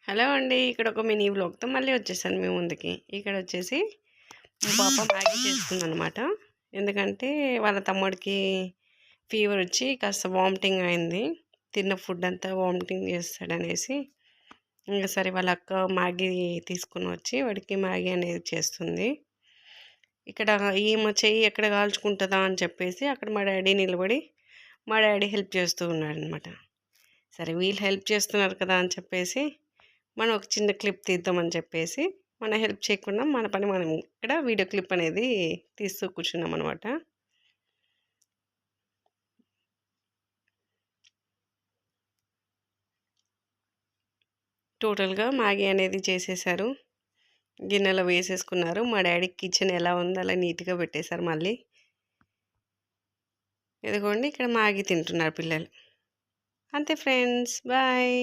Hello అండి. ఇక్కడ ఒక మినీ వ్లాగ్‌తో మళ్ళీ వచ్చేసాను మీ ముందుకి. ఇక్కడ వచ్చేసి మా పాప మ్యాగీ చేస్తుందనమాట. ఎందుకంటే వాళ్ళ తమ్ముడికి ఫీవర్ వచ్చి కాస్త వామిటింగ్ అయింది. తిన్న ఫుడ్ అంతా వామిటింగ్ చేస్తాడనేసి ఇంక సరే వాళ్ళ అక్క మ్యాగీ తీసుకొని వచ్చి వాడికి మ్యాగీ అనేది చేస్తుంది. ఇక్కడ ఈమె చెయ్యి ఎక్కడ కాల్చుకుంటదా అని చెప్పేసి అక్కడ మా డ్యాడీ నిలబడి మా డ్యాడీ హెల్ప్ చేస్తూ ఉన్నాడనమాట. సరే వీళ్ళు హెల్ప్ చేస్తున్నారు కదా అని చెప్పేసి మనం ఒక చిన్న క్లిప్ తీద్దామని చెప్పేసి మన హెల్ప్ చేయకుండా మన పని మనం ఇక్కడ వీడియో క్లిప్ అనేది తీస్తూ కూర్చున్నాం అనమాట. టోటల్గా మ్యాగీ అనేది చేసేసారు. గిన్నెలో వేసేసుకున్నారు. మా డాడీ కిచెన్ ఎలా ఉందో అలా నీట్గా పెట్టేశారు మళ్ళీ. ఇదిగోండి ఇక్కడ మ్యాగీ తింటున్నారు పిల్లలు. అంతే ఫ్రెండ్స్, బాయ్.